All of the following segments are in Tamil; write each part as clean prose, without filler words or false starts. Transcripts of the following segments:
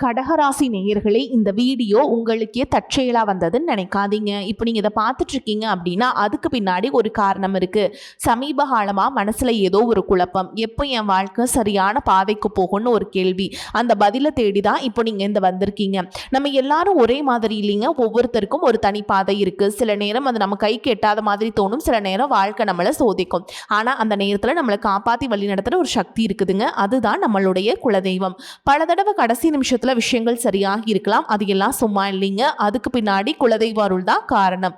கடகராசி நேயர்களே, இந்த வீடியோ உங்களுக்கே தற்செயலா வந்ததுன்னு நினைக்காதீங்க. இப்போ நீங்க இதை பார்த்துட்டு இருக்கீங்க அப்படின்னா அதுக்கு பின்னாடி ஒரு காரணம் இருக்கு. சமீப காலமா மனசுல ஏதோ ஒரு குழப்பம், எப்போ என் வாழ்க்கை சரியான பாதைக்கு போகும்னு ஒரு கேள்வி. அந்த பதிலை தேடி தான் இப்போ நீங்க இந்த வந்திருக்கீங்க. நம்ம எல்லாரும் ஒரே மாதிரி இல்லைங்க. ஒவ்வொருத்தருக்கும் ஒரு தனி பாதை இருக்கு. சில நேரம் அது நம்ம கைக்கு எட்டாத மாதிரி தோணும், சில நேரம் வாழ்க்கை நம்மளை சோதிக்கும். ஆனா அந்த நேரத்துல நம்மளை காப்பாத்தி வழி நடத்துற ஒரு சக்தி இருக்குதுங்க. அதுதான் நம்மளுடைய குலதெய்வம். பல தடவை கடைசி நிமிஷத்துல விஷயங்கள் சரியாகி இருக்கலாம், அது எல்லாம் சும்மா இல்லைங்க. அதுக்கு பின்னாடி குலதெய்வ அருள் தான் காரணம்.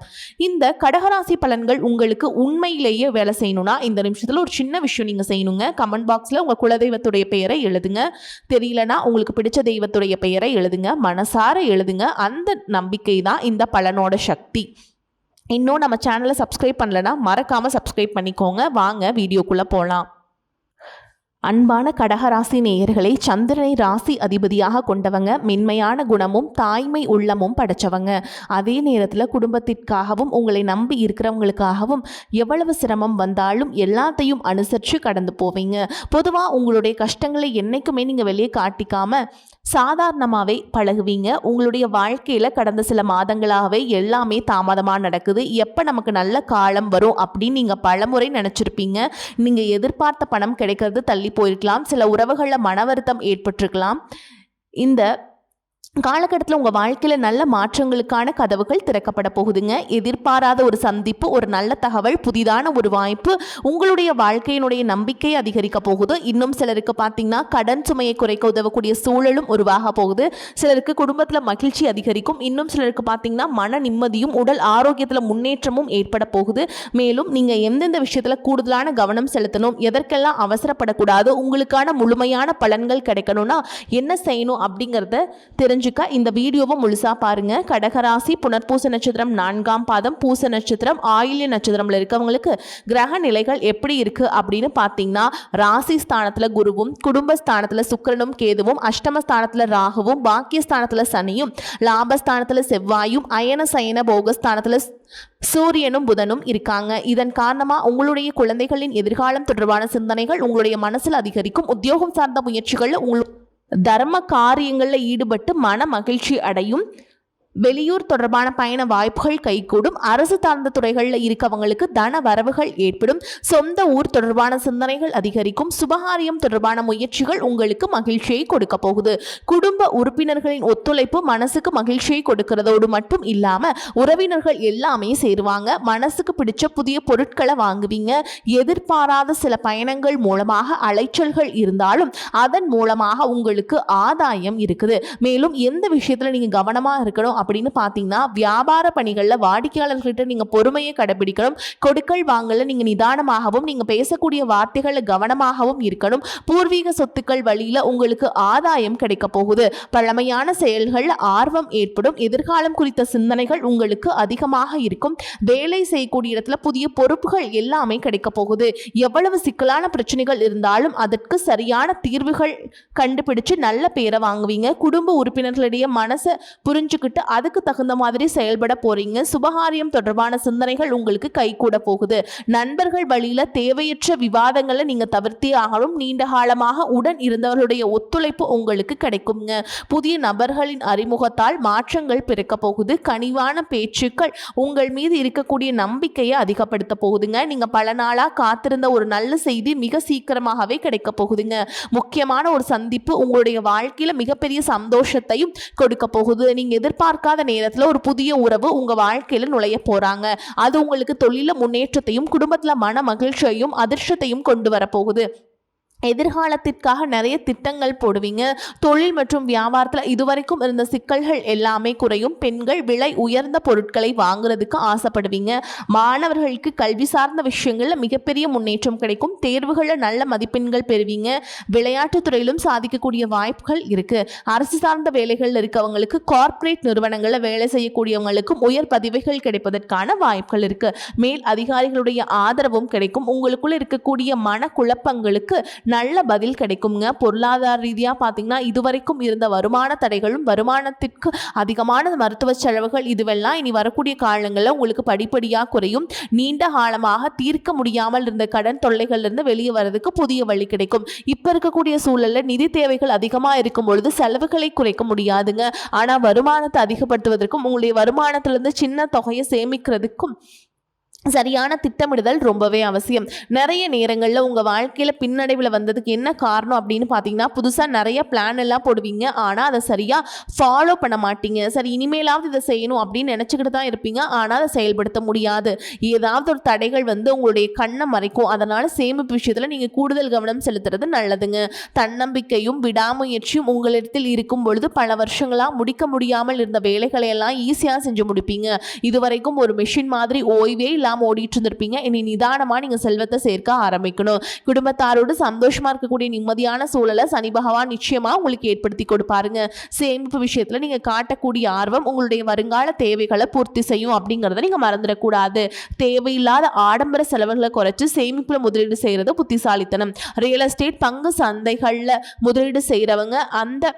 இந்த கடகராசி பலன்கள் உங்களுக்கு உண்மையிலேயே வேலை செய்யணும்னா இந்த நிமிஷத்துல ஒரு சின்ன விஷயம் நீங்க செய்யணுங்க. கமெண்ட் பாக்ஸ்ல உங்க குலதெய்வத்துடைய பெயரை எழுதுங்க. தெரியலனா உங்களுக்கு பிடிச்ச தெய்வத்துடைய பெயரை எழுதுங்க. மனசார எழுதுங்க. அந்த நம்பிக்கை தான் இந்த பலனோட சக்தி. இன்னும் நம்ம சேனலை சப்ஸ்கிரைப் பண்ணலனா மறக்காம சப்ஸ்கிரைப் பண்ணிக்கோங்க. வாங்க வீடியோக்குள்ள போலாம். அன்பான கடகராசி நேயர்களை, சந்திரனை ராசி அதிபதியாக கொண்டவங்க, மென்மையான குணமும் தாய்மை உள்ளமும் படைச்சவங்க. அதே நேரத்தில் குடும்பத்திற்காகவும் உங்களை நம்பி இருக்கிறவங்களுக்காகவும் எவ்வளவு சிரமம் வந்தாலும் எல்லாத்தையும் அனுசரித்து கடந்து போவீங்க. பொதுவாக உங்களுடைய கஷ்டங்களை என்றைக்குமே நீங்கள் வெளியே காட்டிக்காம சாதாரணமாகவே பழகுவீங்க. உங்களுடைய வாழ்க்கையில் கடந்த சில மாதங்களாகவே எல்லாமே தாமதமாக நடக்குது. எப்போ நமக்கு நல்ல காலம் வரும் அப்படின்னு நீங்கள் பலமுறை நினச்சிருப்பீங்க. நீங்கள் எதிர்பார்த்த பணம் கிடைக்கிறது தள்ளி போயிருக்கலாம். சில உறவுகளில் மன வருத்தம் ஏற்பட்டிருக்கலாம். இந்த காலகட்டத்தில் உங்கள் வாழ்க்கையில் நல்ல மாற்றங்களுக்கான கதவுகள் திறக்கப்பட போகுதுங்க. எதிர்பாராத ஒரு சந்திப்பு, ஒரு நல்ல தகவல், புதிதான ஒரு வாய்ப்பு உங்களுடைய வாழ்க்கையினுடைய நம்பிக்கை அதிகரிக்க போகுது. இன்னும் சிலருக்கு பார்த்தீங்கன்னா கடன் சுமையை குறைக்க உதவக்கூடிய சூழலும் உருவாக போகுது. சிலருக்கு குடும்பத்தில் மகிழ்ச்சி அதிகரிக்கும். இன்னும் சிலருக்கு பார்த்தீங்கன்னா மன நிம்மதியும் உடல் ஆரோக்கியத்தில் முன்னேற்றமும் ஏற்பட போகுது. மேலும் நீங்கள் எந்தெந்த விஷயத்தில் கூடுதலான கவனம் செலுத்தணும், எதற்கெல்லாம் அவசரப்படக்கூடாது, உங்களுக்கான முழுமையான பலன்கள் கிடைக்கணும்னா என்ன செய்யணும் அப்படிங்கிறத தெரிஞ்சுக்க இந்த வீடியோவை முழுசா பாருங்க. கடகராசி புனர்பூச நட்சத்திரம் 4ஆம் பாதம், பூச நட்சத்திரம், ஆயில்ய நட்சத்திரம்ல இருக்கவங்களுக்கு கிரக நிலைகள் எப்படி இருக்கு அப்படின்னு பார்த்தீங்கன்னா, ராசி ஸ்தானத்துல குருவும், குடும்பஸ்தானத்துல சுக்கிரனும் கேதுவும், அஷ்டமஸ்தானத்துல ராகுவும், பாக்கியஸ்தானத்துல சனியும், லாபஸ்தானத்துல செவ்வாயும், அயன சயன போகஸ்தானத்துல சூரியனும் புதனும் இருக்காங்க. இதன் காரணமா உங்களுடைய குழந்தைகளின் எதிர்காலம் தொடர்பான சிந்தனைகள் உங்களுடைய மனசில் அதிகரிக்கும். உத்தியோகம் சார்ந்த முயற்சிகள்ல உங்களுக்கு தர்ம காரியங்களில் ஈடுபட்டு மன மகிழ்ச்சி அடையும். வெளியூர் தொடர்பான பயண வாய்ப்புகள் கைகூடும். அரசு சார்ந்த துறைகளில் இருக்கவங்களுக்கு தன வரவுகள் ஏற்படும். சொந்த ஊர் தொடர்பான சிந்தனைகள் அதிகரிக்கும். சுபகாரியம் தொடர்பான முயற்சிகள் உங்களுக்கு மகிழ்ச்சியை கொடுக்க போகுது. குடும்ப உறுப்பினர்களின் ஒத்துழைப்பு மனசுக்கு மகிழ்ச்சியை கொடுக்கிறதோடு மட்டும் இல்லாம உறவினர்கள் எல்லாமே சேருவாங்க. மனசுக்கு பிடிச்ச புதிய பொருட்களை வாங்குவீங்க. எதிர்பாராத சில பயணங்கள் மூலமாக அலைச்சல்கள் இருந்தாலும் அதன் மூலமாக உங்களுக்கு ஆதாயம் இருக்குது. மேலும் எந்த விஷயத்துல நீங்க கவனமா இருக்கணும் அப்படின்னு பார்த்தீங்கன்னா, வியாபார பணிகளில் வாடிக்கையாளர்கிட்ட நீங்க பொறுமையை கடைபிடிக்கணும். கொடுக்கல் வாங்கல நீங்க நிதானமாகவும், நீங்க பேசக்கூடிய வார்த்தைகளை கவனமாகவும் இருக்கணும். பூர்வீக சொத்துக்கள் வழியில உங்களுக்கு ஆதாயம் கிடைக்க போகுது. பழமையான செயல்கள் ஆர்வம் ஏற்படும். எதிர்காலம் குறித்த சிந்தனைகள் உங்களுக்கு அதிகமாக இருக்கும். வேலை செய்யக்கூடிய இடத்துல புதிய பொறுப்புகள் எல்லாமே கிடைக்க போகுது. எவ்வளவு சிக்கலான பிரச்சனைகள் இருந்தாலும் அதற்கு சரியான தீர்வுகள் கண்டுபிடிச்சு நல்ல பேரை வாங்குவீங்க. குடும்ப உறுப்பினர்களிடையே மனசை புரிஞ்சுக்கிட்டு அதுக்கு தகுந்த மாதிரி செயல்பட போறீங்க. சுபகாரியம் தொடர்பான சிந்தனைகள் உங்களுக்கு கைகூட போகுது. நண்பர்கள் வழியில தேவையற்ற விவாதங்களை நீங்க தவிர்த்தே ஆகணும். நீண்ட காலமாக உடன் இருந்தவர்களுடைய ஒத்துழைப்பு உங்களுக்கு கிடைக்குங்க. புதிய நபர்களின் அறிமுகத்தால் மாற்றங்கள் பிறக்க போகுது. கனிவான பேச்சுக்கள் உங்கள் மீது இருக்கக்கூடிய நம்பிக்கையை அதிகப்படுத்த போகுதுங்க. நீங்க பல நாளா காத்திருந்த ஒரு நல்ல செய்தி மிக சீக்கிரமாகவே கிடைக்க போகுதுங்க. முக்கியமான ஒரு சந்திப்பு உங்களுடைய வாழ்க்கையில மிகப்பெரிய சந்தோஷத்தையும் கொடுக்க போகுது. நீங்க எதிர்பார்க்காத நேரத்தில் ஒரு புதிய உறவு உங்க வாழ்க்கையில நுழைய போறாங்க. அது உங்களுக்கு தொழில முன்னேற்றத்தையும் குடும்பத்துல மன மகிழ்ச்சியையும் அதிர்ஷ்டத்தையும் கொண்டு வர போகுது. எதிர்காலத்திற்காக நிறைய திட்டங்கள் போடுவீங்க. தொழில் மற்றும் வியாபாரத்தில் இதுவரைக்கும் இருந்த சிக்கல்கள் எல்லாமே குறையும். பெண்கள் விலை உயர்ந்த பொருட்களை வாங்குறதுக்கு ஆசைப்படுவீங்க. மாணவர்களுக்கு கல்வி சார்ந்த விஷயங்களில் மிகப்பெரிய முன்னேற்றம் கிடைக்கும். தேர்வுகளில் நல்ல மதிப்பெண்கள் பெறுவீங்க. விளையாட்டுத் துறையிலும் சாதிக்கக்கூடிய வாய்ப்புகள் இருக்கு. அரசு சார்ந்த வேலைகளில் இருக்கவங்களுக்கு, கார்ப்பரேட் நிறுவனங்களில் வேலை செய்யக்கூடியவங்களுக்கும் உயர் பதவிகள் கிடைப்பதற்கான வாய்ப்புகள் இருக்கு. மேல் அதிகாரிகளுடைய ஆதரவும் கிடைக்கும். உங்களுக்குள்ள இருக்கக்கூடிய மன குழப்பங்களுக்கு நல்ல பதில் கிடைக்குங்க. பொருளாதார ரீதியாக பார்த்தீங்கன்னா இதுவரைக்கும் இருந்த வருமான தடைகளும் வருமானத்திற்கு அதிகமான மருத்துவ செலவுகள் இதுவெல்லாம் இனி வரக்கூடிய காலங்களில் உங்களுக்கு படிப்படியாக குறையும். நீண்ட காலமாக தீர்க்க முடியாமல் இருந்த கடன் தொல்லைகள்லேருந்து வெளியே வர்றதுக்கு புதிய வழி கிடைக்கும். இப்போ இருக்கக்கூடிய சூழலில் நிதி தேவைகள் அதிகமாக இருக்கும் பொழுது செலவுகளை குறைக்க முடியாதுங்க. ஆனால் வருமானத்தை அதிகப்படுத்துவதற்கும் உங்களுடைய வருமானத்திலிருந்து சின்ன தொகையை சேமிக்கிறதுக்கும் சரியான திட்டமிடுதல் ரொம்பவே அவசியம். நிறைய நேரங்களில் உங்கள் வாழ்க்கையில் பின்னடைவில் வந்ததுக்கு என்ன காரணம் அப்படின்னு பார்த்தீங்கன்னா, புதுசாக நிறைய பிளான் எல்லாம் போடுவீங்க, ஆனால் அதை சரியாக ஃபாலோ பண்ண மாட்டீங்க. சரி இனிமேலாவது இதை செய்யணும் அப்படின்னு நினச்சிக்கிட்டு தான் இருப்பீங்க, ஆனால் அதை செயல்படுத்த முடியாது. ஏதாவது ஒரு தடைகள் உங்களுடைய கண்ணை மறைக்கும். அதனால் சேமிப்பு விஷயத்தில் நீங்கள் கூடுதல் கவனம் செலுத்துறது நல்லதுங்க. தன்னம்பிக்கையும் விடாமுயற்சியும் உங்களிடத்தில் இருக்கும் பொழுது பல வருஷங்களாக முடிக்க முடியாமல் இருந்த வேலைகளை எல்லாம் ஈஸியாக செஞ்சு முடிப்பீங்க. இதுவரைக்கும் ஒரு மிஷின் மாதிரி ஓய்வே ஓடிட்டு இருந்திருப்பீங்க. இனி நிதானமா நீங்க செல்வத்தை சேர்க்க ஆரம்பிக்கணும். குடும்பத்தாரோடு சந்தோஷமா இருக்கக்கூடிய நிம்மதியான சூழலை சனி பகவான் நிச்சயமா உங்களுக்கு ஏற்படுத்தி கொடுப்பாருங்க. சேமிப்பு விஷயத்துல நீங்க காட்டக்கூடிய ஆர்வம் உங்களுடைய வருங்கால தேவைகளை பூர்த்தி செய்யும் அப்படிங்கறத நீங்க மறந்துடக்கூடாது. தேவையில்லாத ஆடம்பர செலவுகளை குறைச்சு சேமிப்புல முதலீடு செய்யறது புத்திசாலித்தனம். ரியல் எஸ்டேட் பங்கு சந்தைகள்ல முதலீடு செய்யறவங்க அந்த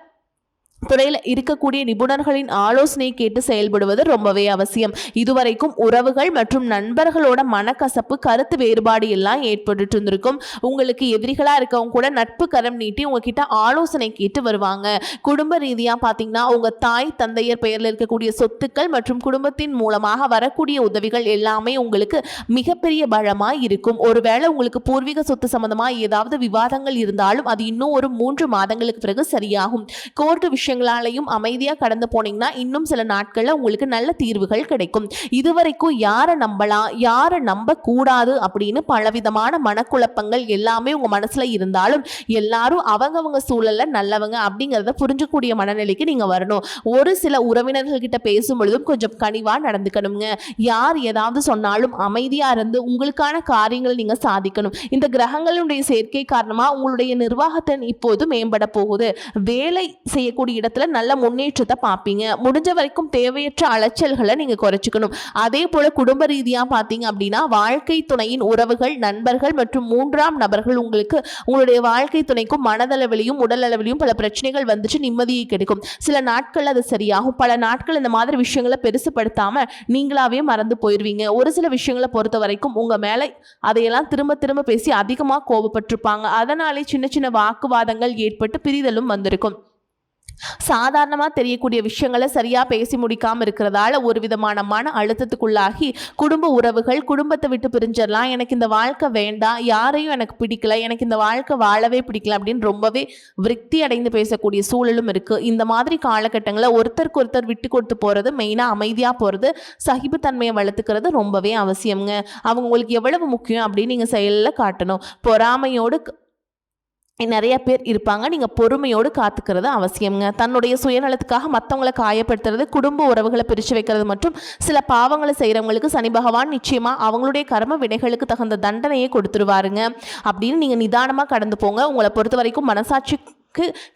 துறையில் இருக்கக்கூடிய நிபுணர்களின் ஆலோசனை கேட்டு செயல்படுவது ரொம்பவே அவசியம். இதுவரைக்கும் உறவுகள் மற்றும் நண்பர்களோட மனக்கசப்பு கருத்து வேறுபாடு எல்லாம் ஏற்பட்டு இருந்திருக்கும். உங்களுக்கு எதிரிகளாக இருக்கவங்க கூட நட்பு கரம் நீட்டி உங்ககிட்ட ஆலோசனை கேட்டு வருவாங்க. குடும்ப ரீதியாக பார்த்தீங்கன்னா உங்கள் தாய் தந்தையர் பெயரில் இருக்கக்கூடிய சொத்துக்கள் மற்றும் குடும்பத்தின் மூலமாக வரக்கூடிய உதவிகள் எல்லாமே உங்களுக்கு மிகப்பெரிய பலமாக இருக்கும். ஒருவேளை உங்களுக்கு பூர்வீக சொத்து சம்பந்தமாக ஏதாவது விவாதங்கள் இருந்தாலும் அது இன்னும் ஒரு 3 மாதங்களுக்கு பிறகு சரியாகும். கோர்ட்டு விஷயங்களாலையும் அமைதியாக கடந்து போனீங்கன்னா இன்னும் சில நாட்களில் உங்களுக்கு நல்ல தீர்வுகள் கிடைக்கும். இதுவரைக்கும் யாரை நம்பலாம் யாரை நம்ப கூடாது அப்படின்னு பலவிதமான மனக்குழப்பங்கள் எல்லாமே உங்க மனசுல இருந்தாலும் எல்லாரும் அவங்கவங்க சூழல்ல நல்லவங்க அப்படிங்கிறத புரிஞ்சக்கூடிய மனநிலைக்கு நீங்க வரணும். ஒரு சில உறவினர்கள் கிட்ட பேசும் பொழுதும் கொஞ்சம் கனிவா நடந்துக்கணுங்க. யார் ஏதாவது சொன்னாலும் அமைதியா இருந்து உங்களுக்கான காரியங்களை நீங்க சாதிக்கணும். இந்த கிரகங்களுடைய சேர்க்கை காரணமா உங்களுடைய நிர்வாகத்தின் இப்போது மேம்பட போகுது. வேலை செய்யக்கூடிய இடத்துல நல்ல முன்னேற்றத்தை பார்ப்பீங்க. முடிஞ்ச வரைக்கும் தேவையற்ற அலைச்சல்களை நீங்க குறைச்சிக்கணும். அதே போல குடும்ப ரீதியா பார்த்தீங்க அப்படின்னா வாழ்க்கை துணையின் உறவுகள் நண்பர்கள் மற்றும் 3ஆம் நபர்கள் உங்களுக்கு உங்களுடைய வாழ்க்கை துணைக்கும் மனதளவிலையும் உடல் அளவிலையும் பல பிரச்சனைகள் வந்துச்சு நிம்மதியை கிடைக்கும். சில நாட்கள் அது சரியாகும். பல நாட்கள் இந்த மாதிரி விஷயங்களை பெருசுப்படுத்தாம நீங்களாவே மறந்து போயிருவீங்க. ஒரு சில விஷயங்களை பொறுத்த வரைக்கும் உங்க மேல அதையெல்லாம் திரும்ப திரும்ப பேசி அதிகமாக கோபப்பட்டிருப்பாங்க. அதனாலே சின்ன சின்ன வாக்குவாதங்கள் ஏற்பட்டு பிரிதலும் வந்திருக்கும். சாதாரணமாக தெரியக்கூடிய விஷயங்களை சரியாக பேசி முடிக்காமல் இருக்கிறதால ஒரு விதமான மன அழுத்தத்துக்குள்ளாகி குடும்ப உறவுகள் குடும்பத்தை விட்டு பிரிஞ்சிடலாம், எனக்கு இந்த வாழ்க்கை வேண்டாம், யாரையும் எனக்கு பிடிக்கல, எனக்கு இந்த வாழ்க்கை வாழவே பிடிக்கல அப்படின்னு ரொம்பவே விரக்தி அடைந்து பேசக்கூடிய சூழலும் இருக்குது. இந்த மாதிரி காலகட்டங்களில் ஒருத்தருக்கு ஒருத்தர் விட்டு கொடுத்து போகிறது, மெயினாக அமைதியாக போகிறது, சகிப்புத்தன்மையை வளர்த்துக்கிறது ரொம்பவே அவசியங்க. அவங்க உங்களுக்கு எவ்வளவு முக்கியம் அப்படின்னு நீங்கள் செயலில் காட்டணும். பொறாமையோடு நிறைய பேர் இருப்பாங்க. நீங்கள் பொறுமையோடு காத்துக்கிறது அவசியம்ங்க. தன்னுடைய சுயநலத்துக்காக மற்றவங்களை காயப்படுத்துறது, குடும்ப உறவுகளை பிரித்து வைக்கிறது மற்றும் சில பாவங்களை செய்கிறவங்களுக்கு சனி பகவான் நிச்சயமாக அவங்களுடைய கர்ம வினைகளுக்கு தகுந்த தண்டனையை கொடுத்துருவாருங்க. அப்படின்னு நீங்கள் நிதானமாக கடந்து போங்க. உங்களை பொறுத்த வரைக்கும் மனசாட்சி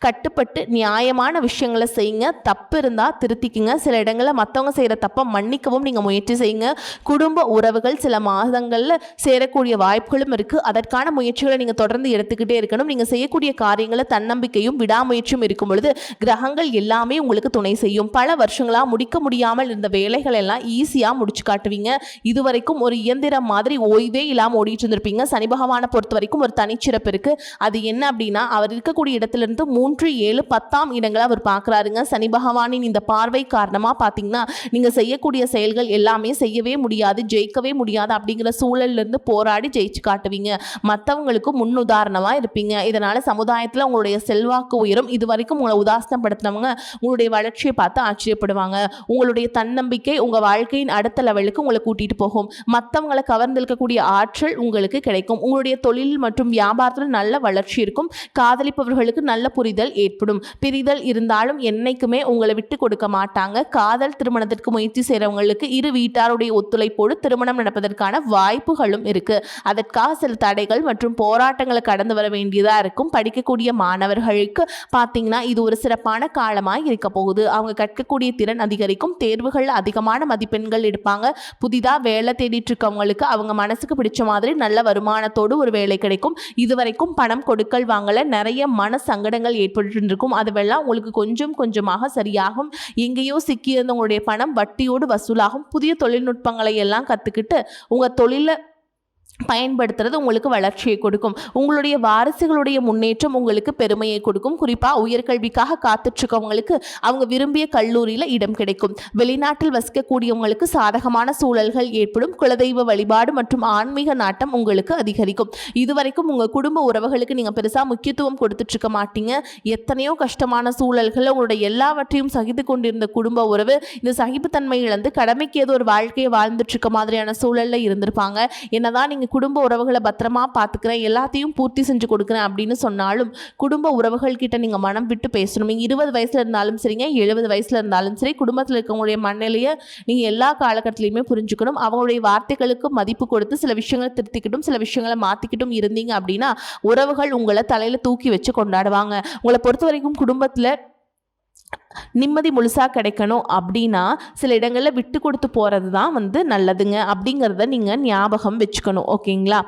கட்டுப்பட்டு நியாயமான விஷயங்களை செய்யுங்க. தப்பு இருந்தால் திருத்திக்குங்க. சில இடங்களில் மற்றவங்க செய்கிற தப்பை மன்னிக்கவும் நீங்கள் முயற்சி செய்யுங்க. குடும்ப உறவுகள் சில மாதங்களில் சேரக்கூடிய வாய்ப்புகளும் இருக்குது. அதற்கான முயற்சிகளை நீங்கள் தொடர்ந்து எடுத்துக்கிட்டே இருக்கணும். நீங்கள் செய்யக்கூடிய காரியங்களை தன்னம்பிக்கையும் விடாமுயற்சியும் இருக்கும் பொழுது கிரகங்கள் எல்லாமே உங்களுக்கு துணை செய்யும். பல வருஷங்களாக முடிக்க முடியாமல் இருந்த வேலைகள் எல்லாம் ஈஸியாக முடிச்சு காட்டுவீங்க. இதுவரைக்கும் ஒரு இயந்திரம் மாதிரி ஓய்வே இல்லாமல் ஓடிட்டு இருந்திருப்பீங்க. சனி பகவானை பொறுத்த வரைக்கும் ஒரு தனிச்சிறப்பு இருக்குது. அது என்ன அப்படின்னா அவர் இருக்கக்கூடிய இடத்துல 3, 7, 10ஆம் இடங்களை அவர் பார்க்குறாருங்க. சனி பகவானின் இந்த பார்வை காரணமாக பார்த்தீங்கன்னா நீங்கள் செய்யக்கூடிய செயல்கள் எல்லாமே செய்யவே முடியாது, ஜெயிக்கவே முடியாது அப்படிங்கிற சூழலிருந்து போராடி ஜெயிச்சு காட்டுவீங்க. மற்றவங்களுக்கு முன்னுதாரணமாக இருப்பீங்க. இதனால் சமுதாயத்தில் உங்களுடைய செல்வாக்கு உயரும். இது வரைக்கும் உங்களை உதாசனப்படுத்தினவங்க உங்களுடைய வளர்ச்சியை பார்த்து ஆச்சரியப்படுவாங்க. உங்களுடைய தன்னம்பிக்கை உங்கள் வாழ்க்கையின் அடுத்த லெவலுக்கு உங்களை கூட்டிகிட்டு போகும். மற்றவங்களை கவர்ந்திருக்கக்கூடிய ஆற்றல் உங்களுக்கு கிடைக்கும். உங்களுடைய தொழில் மற்றும் வியாபாரத்தில் நல்ல வளர்ச்சி இருக்கும். காதலிப்பவர்களுக்கு நல்ல புரிதல் ஏற்படும். பிரிதல் இருந்தாலும் என்னைக்குமே உங்களை விட்டு கொடுக்க மாட்டாங்க. காதல் திருமணத்திற்கு முயற்சி செய்கிறவங்களுக்கு இரு வீட்டாருடைய ஒத்துழைப்போடு திருமணம் நடப்பதற்கான வாய்ப்புகளும் இருக்கு. அதற்காக சில தடைகள் மற்றும் போராட்டங்களை கடந்து வர வேண்டியதாக இருக்கும். படிக்கக்கூடிய மாணவர்களுக்கு பார்த்தீங்கன்னா இது ஒரு சிறப்பான காலமாக இருக்க போகுது. அவங்க கற்கக்கூடிய திறன் அதிகரிக்கும். தேர்வுகள் அதிகமான மதிப்பெண்கள் எடுப்பாங்க. புதிதாக வேலை தேடிட்டு இருக்கவங்களுக்கு அவங்க மனசுக்கு பிடிச்ச மாதிரி நல்ல வருமானத்தோடு ஒரு வேலை கிடைக்கும். இதுவரைக்கும் பணம் கொடுக்கல் வாங்கல நிறைய மன சங்கடங்கள் ஏற்பட்டு இருக்கும். அதுவெல்லாம் உங்களுக்கு கொஞ்சம் கொஞ்சமாக சரியாகும். எங்கேயோ சிக்கியிருந்தவங்களுடைய பணம் வட்டியோடு வசூலாகும். புதிய தொழில்நுட்பங்களை எல்லாம் கற்றுக்கிட்டு உங்கள் தொழிலை பயன்படுத்துறது உங்களுக்கு வளர்ச்சியை கொடுக்கும். உங்களுடைய வாரிசுகளுடைய முன்னேற்றம் உங்களுக்கு பெருமையை கொடுக்கும். குறிப்பாக உயர்கல்விக்காக காத்துட்ருக்கவங்களுக்கு அவங்க விரும்பிய கல்லூரியில் இடம் கிடைக்கும். வெளிநாட்டில் வசிக்கக்கூடியவங்களுக்கு சாதகமான சூழல்கள் ஏற்படும். குலதெய்வ வழிபாடு மற்றும் ஆன்மீக நாட்டம் உங்களுக்கு அதிகரிக்கும். இதுவரைக்கும் உங்கள் குடும்ப உறவுகளுக்கு நீங்கள் பெருசாக முக்கியத்துவம் கொடுத்துட்ருக்க மாட்டீங்க. எத்தனையோ கஷ்டமான சூழல்கள் உங்களுடைய எல்லாவற்றையும் சகித்து கொண்டிருந்த குடும்ப உறவு இந்த சகிப்புத்தன்மை இழந்து கடமைக்கு ஏதோ ஒரு வாழ்க்கையை வாழ்ந்துட்டுருக்க மாதிரியான சூழலில் இருந்திருப்பாங்க. என்னதான் நீங்கள் குடும்ப உறவுகளை பத்திரமா பார்த்துக்கிறேன், எல்லாத்தையும் பூர்த்தி செஞ்சு கொடுக்குறேன் அப்படின்னு சொன்னாலும் குடும்ப உறவுகள் கிட்ட நீங்கள் மனம் விட்டு பேசணும். நீங்கள் 20 வயசில் இருந்தாலும் சரிங்க, 70 வயசில் இருந்தாலும் சரி, குடும்பத்தில் இருக்கவங்களுடைய மனநிலையை நீங்கள் எல்லா காலகட்டத்திலையுமே புரிஞ்சுக்கணும். அவங்களுடைய வார்த்தைகளுக்கு மதிப்பு கொடுத்து சில விஷயங்களை திருத்திக்கிட்டும் சில விஷயங்களை மாற்றிக்கிட்டும் இருந்தீங்க அப்படின்னா உறவுகள் உங்களை தலையில் தூக்கி வச்சு கொண்டாடுவாங்க. உங்களை பொறுத்த வரைக்கும் குடும்பத்தில் நிம்மதி முழுசாக கிடைக்கணும் அப்படின்னா சில இடங்களில் விட்டு கொடுத்து போகிறது தான் நல்லதுங்க அப்படிங்கிறத நீங்கள் ஞாபகம் வச்சுக்கணும். ஓகேங்களா?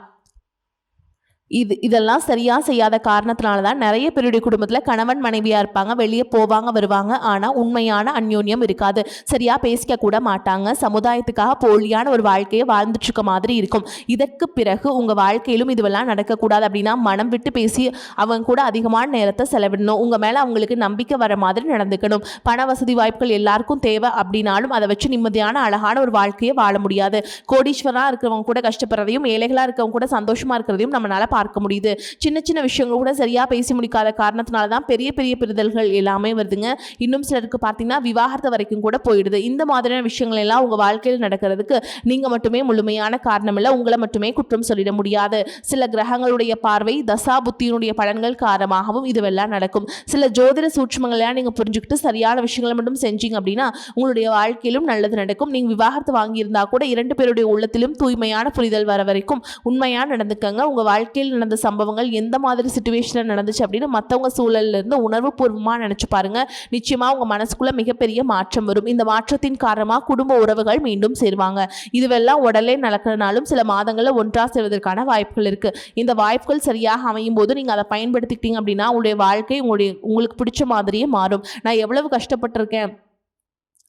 இதெல்லாம் சரியாக செய்யாத காரணத்தினால தான் நிறைய பேருடைய குடும்பத்தில் கணவன் மனைவியாக இருப்பாங்க, வெளியே போவாங்க வருவாங்க, ஆனால் உண்மையான அந்யோன்யம் இருக்காது. சரியாக பேசிக்க கூட மாட்டாங்க. சமுதாயத்துக்காக போலியான ஒரு வாழ்க்கையை வாழ்ந்துட்டுருக்க மாதிரி இருக்கும். இதற்கு பிறகு உங்கள் வாழ்க்கையிலும் இதுவெல்லாம் நடக்கக்கூடாது அப்படின்னா மனம் விட்டு பேசி அவங்க கூட அதிகமான நேரத்தை செலவிடணும். உங்கள் மேலே அவங்களுக்கு நம்பிக்கை வர மாதிரி நடந்துக்கணும். பண வசதி வாய்ப்புகள் எல்லாருக்கும் தேவை அப்படின்னாலும் அதை வச்சு நிம்மதியான அழகான ஒரு வாழ்க்கையை வாழ முடியாது. கோடீஸ்வரனாக இருக்கிறவங்க கூட கஷ்டப்படுறதையும் ஏழைகளாக இருக்கிறவங்க கூட சந்தோஷமாக இருக்கிறதையும் நம்மளால் பார்க்க முடியுது. சின்ன சின்ன விஷயங்கள் கூட சரியா பேசி முடிக்காத காரணத்தினால தான் பெரிய பெரிய பிரிதல்கள் எல்லாமே வருதுங்க. இன்னும் சிலருக்கு பார்த்தீங்கன்னா விவாகரத்து வரைக்கும் கூட போயிடுது. இந்த மாதிரியான விஷயங்கள் எல்லாம் உங்கள் வாழ்க்கையில் நடக்கிறதுக்கு நீங்கள் மட்டுமே முழுமையான காரணம் இல்லை. உங்களை மட்டுமே குற்றம் சொல்லிட முடியாது. சில கிரகங்களுடைய பார்வை தசா புத்தியினுடைய பலன்கள் காரணமாகவும் இதுவெல்லாம் நடக்கும். சில ஜோதிட சூட்சுமங்களெல்லாம் நீங்கள் புரிஞ்சுக்கிட்டு சரியான விஷயங்களை மட்டும் செஞ்சீங்க அப்படின்னா உங்களுடைய வாழ்க்கையிலும் நல்லது நடக்கும். நீங்கள் விவாகரத்து வாங்கியிருந்தா கூட 2 பேருடைய உள்ளத்திலும் தூய்மையான புரிதல் வர வரைக்கும் உண்மையாக நடந்துக்கங்க. உங்கள் வாழ்க்கையில் நடந்த சம்பவங்கள் எந்த மாதிரி சிச்சுவேஷனில் நடந்துச்சு அப்படின்னு மற்றவங்க சூழல்ல இருந்து உணர்வு பூர்வமாக நினச்சி பாருங்க. நிச்சயமாக உங்கள் மனசுக்குள்ள மிகப்பெரிய மாற்றம் வரும். இந்த மாற்றத்தின் காரணமாக குடும்ப உறவுகள் மீண்டும் சேருவாங்க. இதுவெல்லாம் உடலே நடக்கிறனாலும் சில மாதங்களில் ஒன்றாக சேர்வதற்கான வாய்ப்புகள் இருக்கு. இந்த வாய்ப்புகள் சரியாக அமையும் போது நீங்கள் அதை பயன்படுத்திக்கிட்டீங்க அப்படின்னா உங்களுடைய வாழ்க்கை உங்களுக்கு பிடிச்ச மாதிரியே மாறும். நான் எவ்வளவு கஷ்டப்பட்டிருக்கேன்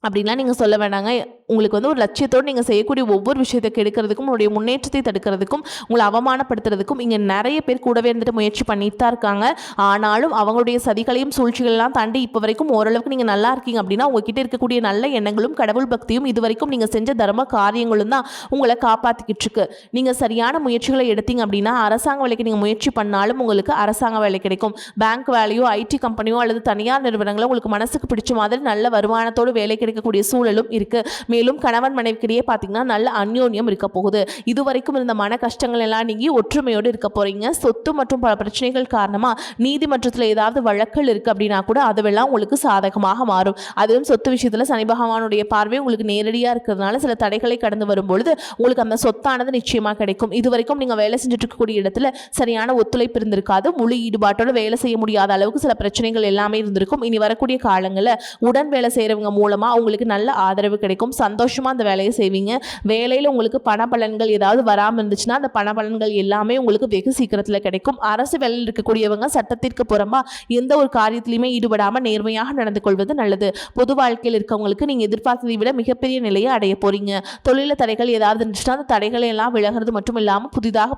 அப்படின்லாம் நீங்கள் சொல்ல வேண்டாங்க. உங்களுக்கு ஒரு லட்சியத்தோடு நீங்கள் செய்யக்கூடிய ஒவ்வொரு விஷயத்தை கெடுக்கிறதுக்கும் உங்களுடைய முன்னேற்றத்தை தடுக்கிறதுக்கும் உங்களை அவமானப்படுத்துறதுக்கும் இங்கே நிறைய பேர் கூடவே இருந்துட்டு முயற்சி பண்ணிட்டு தான் இருக்காங்க. ஆனாலும் அவங்களுடைய சதிகளையும் சூழ்ச்சிகளெல்லாம் தாண்டி இப்போ வரைக்கும் ஓரளவுக்கு நீங்கள் நல்லா இருக்கீங்க அப்படின்னா உங்ககிட்ட இருக்கக்கூடிய நல்ல எண்ணங்களும் கடவுள் பக்தியும் இது வரைக்கும் நீங்கள் செஞ்ச தர்ம காரியங்களும் தான் உங்களை காப்பாற்றிக்கிட்டு இருக்கு. நீங்கள் சரியான முயற்சிகளை எடுத்தீங்க அப்படின்னா அரசாங்க வேலைக்கு நீங்கள் முயற்சி பண்ணாலும் உங்களுக்கு அரசாங்க வேலை கிடைக்கும். பேங்க் வேலையோ ஐடி கம்பெனியோ அல்லது தனியார் நிறுவனங்களோ உங்களுக்கு மனசுக்கு பிடிச்ச மாதிரி நல்ல வருமானத்தோடு வேலை கிடைக்கக்கூடிய சூழலும் இருக்கு. மேலும் கணவன் மனைவிக்கிடையே பார்த்தீங்கன்னா நல்ல அந்யோன்யம் இருக்க போகுது. இதுவரைக்கும் இருந்த மன கஷ்டங்கள் எல்லாம் நீங்கி ஒற்றுமையோடு இருக்க போறீங்க. சொத்து மற்றும் பல பிரச்சனைகள் காரணமா நீதிமன்றத்தில் ஏதாவது வழக்கல் இருக்கு அப்படின்னா கூட அதுவெல்லாம் உங்களுக்கு சாதகமாக மாறும். அதுவும் சொத்து விஷயத்துல சனி பகவானுடைய பார்வை உங்களுக்கு நேரடியாக இருக்கிறதுனால சில தடைகளை கடந்து வரும்பொழுது உங்களுக்கு அந்த சொத்தானது நிச்சயமாக கிடைக்கும். இதுவரைக்கும் நீங்க வேலை செஞ்சுட்டு இருக்கக்கூடிய இடத்துல சரியான ஒத்துழைப்பு இருந்திருக்காது. முழு ஈடுபாட்டோட வேலை செய்ய முடியாத அளவுக்கு சில பிரச்சனைகள் எல்லாமே இருந்திருக்கும். இனி வரக்கூடிய காலங்களில் உடன் வேலை செய்யறவங்க மூலமா உங்களுக்கு நல்ல ஆதரவு கிடைக்கும். சந்தோஷமா அந்த வேலையை செய்வீங்க. வேலையில் உங்களுக்கு பண பலன்கள் ஏதாவது வராமல் இருந்துச்சுன்னா அந்த பண பலன்கள் எல்லாமே உங்களுக்கு வெகு சீக்கிரத்தில் கிடைக்கும். அரசு வேலையில் இருக்கக்கூடியவங்க சட்டத்திற்கு புறம்பா எந்த ஒரு காரியத்திலையுமே ஈடுபடாமல் நேர்மையாக நடந்து கொள்வது நல்லது. பொது வாழ்க்கையில் இருக்கவங்களுக்கு நீங்கள் எதிர்பார்த்ததை விட மிகப்பெரிய நிலையை அடைய போறீங்க. தொழில தடைகள் ஏதாவது இருந்துச்சுன்னா அந்த தடைகளை எல்லாம் விலகிறது மட்டும் இல்லாமல்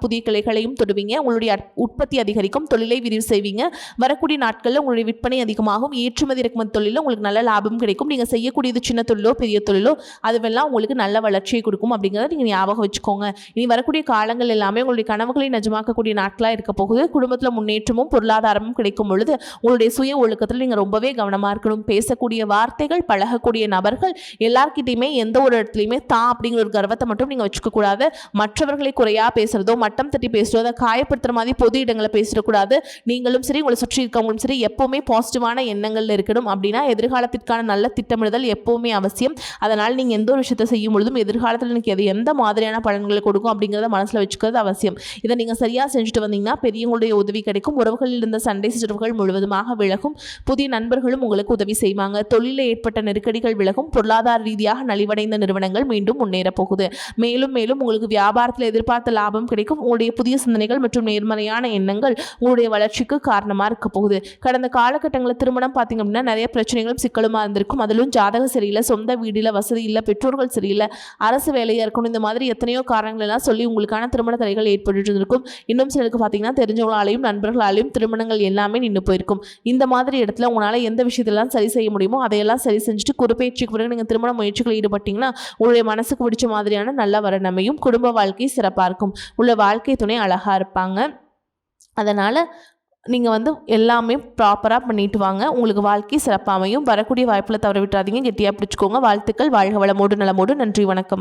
புதிய கிளைகளையும் தொடுவீங்க. உங்களுடைய உற்பத்தி அதிகரிக்கும். தொழிலை விரிவு செய்வீங்க. வரக்கூடிய நாட்களில் உங்களுடைய விற்பனை அதிகமாகும். ஏற்றுமதி இறக்குமதி தொழிலில் உங்களுக்கு நல்ல லாபம் கிடைக்கும். நீங்கள் செய்யக்கூடியது சின்ன தொழிலோ பெரிய தொழிலோ அதுவெல்லாம் உங்களுக்கு நல்ல வளர்ச்சியை கொடுக்கும் அப்படிங்கிறத நீங்கள் ஞாபகம் வச்சுக்கோங்க. இனி வரக்கூடிய காலங்கள் எல்லாமே உங்களுடைய கனவுகளை நிஜமாக்கக்கூடிய நாட்களாக இருக்க போகுது. குடும்பத்தில் முன்னேற்றமும் பொருளாதாரமும் கிடைக்கும் பொழுது உங்களுடைய சுய ஒழுக்கத்தில் நீங்கள் ரொம்பவே கவனமாக இருக்கணும். பேசக்கூடிய வார்த்தைகள், பழகக்கூடிய நபர்கள் எல்லார்கிட்டையுமே எந்த ஒரு இடத்துலையுமே தான் அப்படிங்கிற ஒரு கர்வத்தை மட்டும் நீங்கள் வச்சுக்க கூடாது. மற்றவர்களை குறையாக பேசுகிறதோ, மட்டம் தட்டி பேசுகிறதோ, அதை காயப்படுத்துகிற மாதிரி பொது இடங்களை பேசிடக்கூடாது. நீங்களும் சரி, உங்களை சுற்றி இருக்கவங்களும் சரி, எப்போவுமே பாசிட்டிவான எண்ணங்கள் இருக்கணும். அப்படின்னா எதிர்காலத்திற்கான நல்ல திட்டமிடுதல் எப்போவுமே அவசியம். அதனால் நீங்கள் எந்த ஒரு விஷயத்தை செய்யும் பொழுதும் எதிர்காலத்தில் எனக்கு அது எந்த மாதிரியான பலன்களை கொடுக்கும் அப்படிங்கிறத மனசில் வச்சுக்கிறது அவசியம். இதை நீங்கள் சரியாக செஞ்சுட்டு வந்தீங்கன்னா பெரியவங்களுடைய உதவி கிடைக்கும். உறவுகளில் இருந்த சண்டை சிற்றர்கள் முழுவதுமாக விலகும். புதிய நண்பர்களும் உங்களுக்கு உதவி செய்வாங்க. தொழிலில் ஏற்பட்ட நெருக்கடிகள் விலகும். பொருளாதார ரீதியாக நலிவடைந்த நிறுவனங்கள் மீண்டும் முன்னேற போகுது. மேலும் மேலும் உங்களுக்கு வியாபாரத்தில் எதிர்பார்த்த லாபம் கிடைக்கும். உங்களுடைய புதிய சிந்தனைகள் மற்றும் நேர்மறையான எண்ணங்கள் உங்களுடைய வளர்ச்சிக்கு காரணமாக இருக்க போகுது. கடந்த காலகட்டங்களில் திருமணம் பார்த்தீங்க அப்படின்னா நிறைய பிரச்சனைகளும் சிக்கலுமாக இருந்திருக்கும். அதிலும் ஜாதகம் சரியில்லை, சொந்த வீடில் வசதி இல்லை, பெற்றோர்கள் சரியில்லை, அரசு வேலையாக இருக்கணும், இந்த மாதிரி எத்தனையோ காரணங்கள் எல்லாம் சொல்லி உங்களுக்கான திருமண தடைகள் ஏற்பட்டு இருக்கும். இன்னும் சிலருக்கு பார்த்தீங்கன்னா தெரிஞ்சவங்களாலையும் நண்பர்களாலையும் திருமணங்கள் எல்லாமே நின்று போயிருக்கும். இந்த மாதிரி இடத்துல உங்களால் எந்த விஷயத்தெல்லாம் சரி செய்ய முடியுமோ அதையெல்லாம் சரி செஞ்சுட்டு குறுப்பெயர்ச்சிக்கு பிறகு நீங்கள் திருமண முயற்சிகளில் ஈடுபட்டீங்கன்னா உங்களுடைய மனசுக்கு பிடிச்ச மாதிரியான நல்ல வரணமையும் குடும்ப வாழ்க்கை சிறப்பாக இருக்கும். உள்ள வாழ்க்கை துணை அழகாக இருப்பாங்க. அதனால் நீங்கள் எல்லாமே ப்ராப்பராக பண்ணிட்டு வாங்க. உங்களுக்கு வாழ்க்கை சிறப்பாக அமையும். வரக்கூடிய வாய்ப்பில் தவற விட்டுறாதீங்க. கெட்டியாக பிடிச்சிக்கோங்க. வாழ்த்துக்கள். வாழ்க வளமோடு நலமோடு. நன்றி, வணக்கம்.